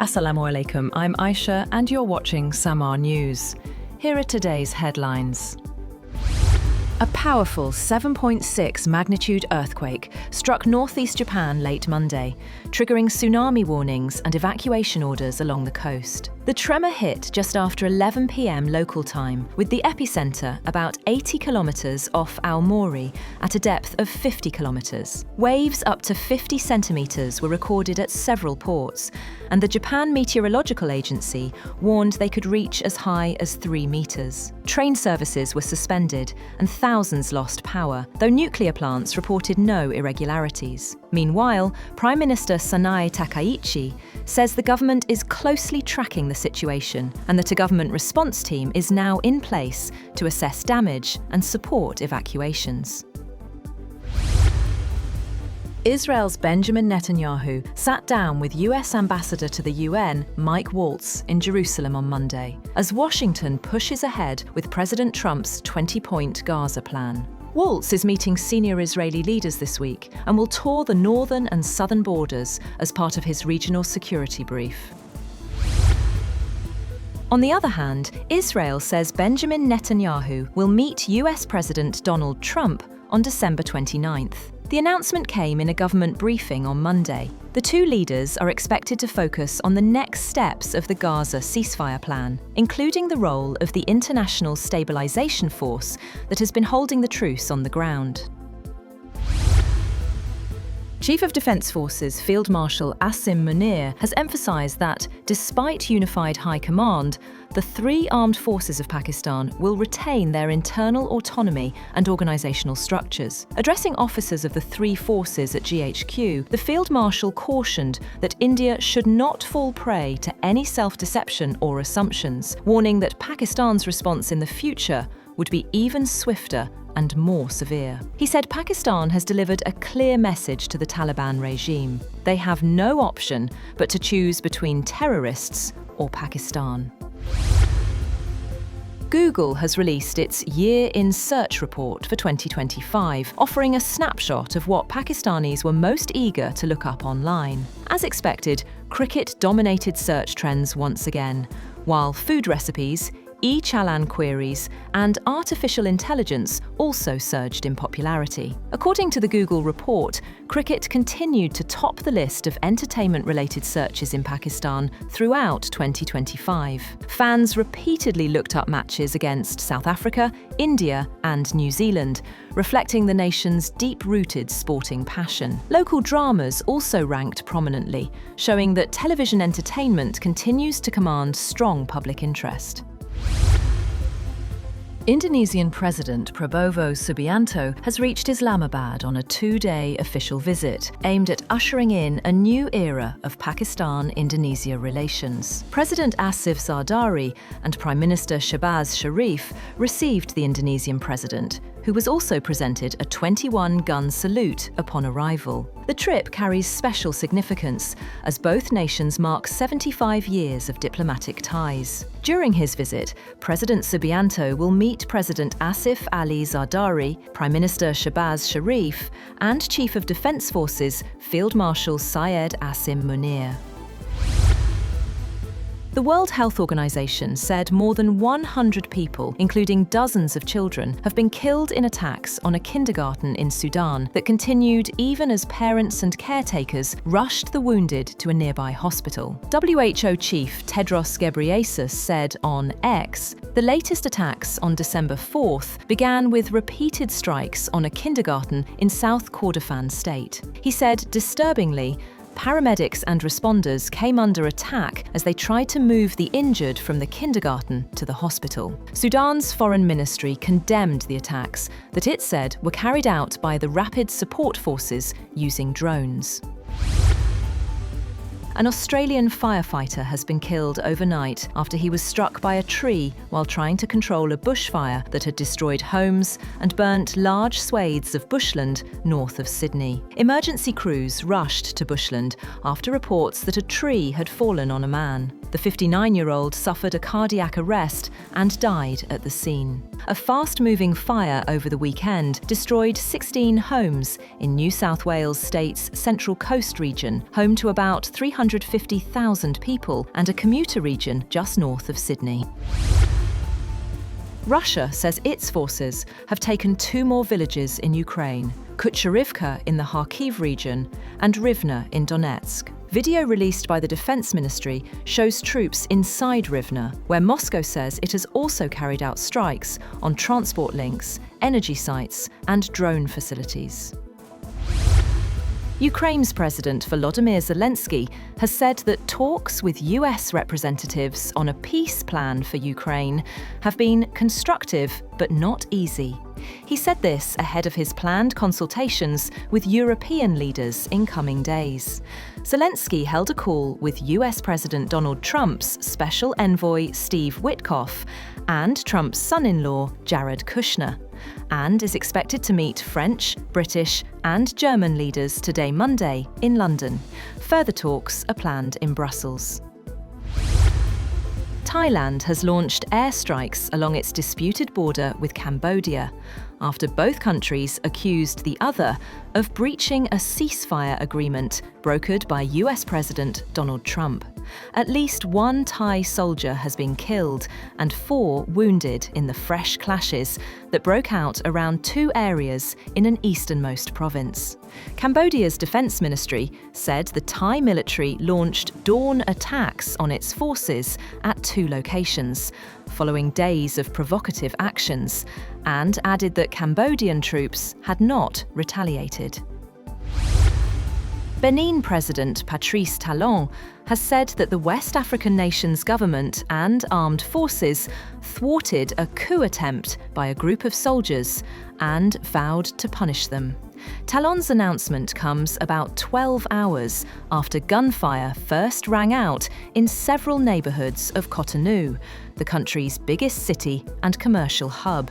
Assalamu alaikum, I'm Aisha and you're watching Samaa News. Here are today's headlines. A powerful 7.6 magnitude earthquake struck northeast Japan late Monday, triggering tsunami warnings and evacuation orders along the coast. The tremor hit just after 11 p.m. local time, with the epicenter about 80 kilometers off Aomori at a depth of 50 kilometers. Waves up to 50 centimeters were recorded at several ports, and the Japan Meteorological Agency warned they could reach as high as 3 meters. Train services were suspended and thousands lost power, though nuclear plants reported no irregularities. Meanwhile, Prime Minister Takaichi says the government is closely tracking the situation and that a government response team is now in place to assess damage and support evacuations. Israel's Benjamin Netanyahu sat down with US Ambassador to the UN, Mike Waltz, in Jerusalem on Monday, as Washington pushes ahead with President Trump's 20-point Gaza plan. Waltz is meeting senior Israeli leaders this week and will tour the northern and southern borders as part of his regional security brief. On the other hand, Israel says Benjamin Netanyahu will meet US President Donald Trump on December 29th. The announcement came in a government briefing on Monday. The two leaders are expected to focus on the next steps of the Gaza ceasefire plan, including the role of the International Stabilization Force that has been holding the truce on the ground. Chief of Defence Forces Field Marshal Asim Munir has emphasised that, despite unified high command, the three armed forces of Pakistan will retain their internal autonomy and organisational structures. Addressing officers of the three forces at GHQ, the Field Marshal cautioned that India should not fall prey to any self-deception or assumptions, warning that Pakistan's response in the future would be even swifter and more severe. He said Pakistan has delivered a clear message to the Taliban regime. They have no option but to choose between terrorists or Pakistan. Google has released its Year in Search report for 2025, offering a snapshot of what Pakistanis were most eager to look up online. As expected, cricket dominated search trends once again, while food recipes, e-challan queries, and artificial intelligence also surged in popularity. According to the Google report, cricket continued to top the list of entertainment-related searches in Pakistan throughout 2025. Fans repeatedly looked up matches against South Africa, India, and New Zealand, reflecting the nation's deep-rooted sporting passion. Local dramas also ranked prominently, showing that television entertainment continues to command strong public interest. Indonesian President Prabowo Subianto has reached Islamabad on a 2-day official visit, aimed at ushering in a new era of Pakistan-Indonesia relations. President Asif Zardari and Prime Minister Shehbaz Sharif received the Indonesian president, who was also presented a 21-gun salute upon arrival. The trip carries special significance, as both nations mark 75 years of diplomatic ties. During his visit, President Subianto will meet President Asif Ali Zardari, Prime Minister Shehbaz Sharif, and Chief of Defence Forces Field Marshal Syed Asim Munir. The World Health Organization said more than 100 people, including dozens of children, have been killed in attacks on a kindergarten in Sudan that continued even as parents and caretakers rushed the wounded to a nearby hospital. WHO Chief Tedros Ghebreyesus said on X, the latest attacks on December 4th began with repeated strikes on a kindergarten in South Kordofan state. He said, disturbingly, paramedics and responders came under attack as they tried to move the injured from the kindergarten to the hospital. Sudan's foreign ministry condemned the attacks that it said were carried out by the Rapid Support Forces using drones. An Australian firefighter has been killed overnight after he was struck by a tree while trying to control a bushfire that had destroyed homes and burnt large swathes of bushland north of Sydney. Emergency crews rushed to bushland after reports that a tree had fallen on a man. The The 59-year-old suffered a cardiac arrest and died at the scene. A fast-moving fire over the weekend destroyed 16 homes in New South Wales State's Central Coast region, home to about 350,000 people and a commuter region just north of Sydney. Russia says its forces have taken 2 more villages in Ukraine, Kucherivka in the Kharkiv region and Rivne in Donetsk. Video released by the Defense Ministry shows troops inside Rivne, where Moscow says it has also carried out strikes on transport links, energy sites and drone facilities. Ukraine's President Volodymyr Zelensky has said that talks with US representatives on a peace plan for Ukraine have been constructive but not easy. He said this ahead of his planned consultations with European leaders in coming days. Zelensky held a call with US President Donald Trump's special envoy Steve Witkoff and Trump's son-in-law Jared Kushner, and is expected to meet French, British and German leaders today Monday in London. Further talks are planned in Brussels. Thailand has launched airstrikes along its disputed border with Cambodia after both countries accused the other of breaching a ceasefire agreement brokered by US President Donald Trump. At least 1 Thai soldier has been killed and 4 wounded in the fresh clashes that broke out around 2 areas in an easternmost province. Cambodia's defense ministry said the Thai military launched dawn attacks on its forces at 2 locations, following days of provocative actions, and added that Cambodian troops had not retaliated. Benin President Patrice Talon has said that the West African nation's government and armed forces thwarted a coup attempt by a group of soldiers and vowed to punish them. Talon's announcement comes about 12 hours after gunfire first rang out in several neighbourhoods of Cotonou, the country's biggest city and commercial hub,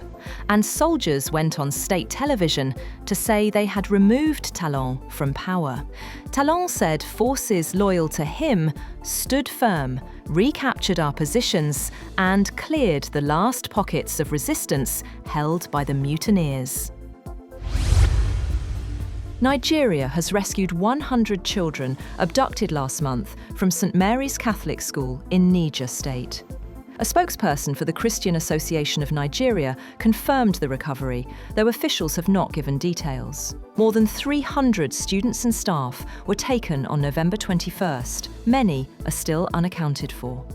and soldiers went on state television to say they had removed Talon from power. Talon said forces loyal to him stood firm, recaptured our positions, and cleared the last pockets of resistance held by the mutineers. Nigeria has rescued 100 children abducted last month from St Mary's Catholic School in Niger State. A spokesperson for the Christian Association of Nigeria confirmed the recovery, though officials have not given details. More than 300 students and staff were taken on November 21st. Many are still unaccounted for.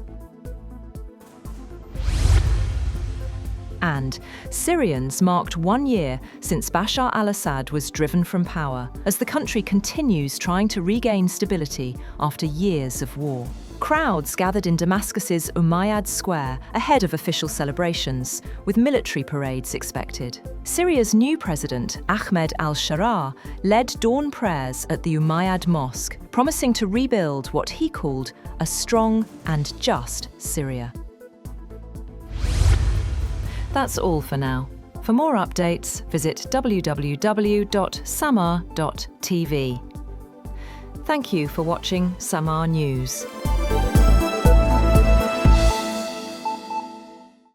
And Syrians marked 1 year since Bashar al-Assad was driven from power, as the country continues trying to regain stability after years of war. Crowds gathered in Damascus's Umayyad Square ahead of official celebrations, with military parades expected. Syria's new president, Ahmed al-Sharaa, led dawn prayers at the Umayyad Mosque, promising to rebuild what he called a strong and just Syria. That's all for now. For more updates, visit www.samaa.tv. Thank you for watching Samaa News.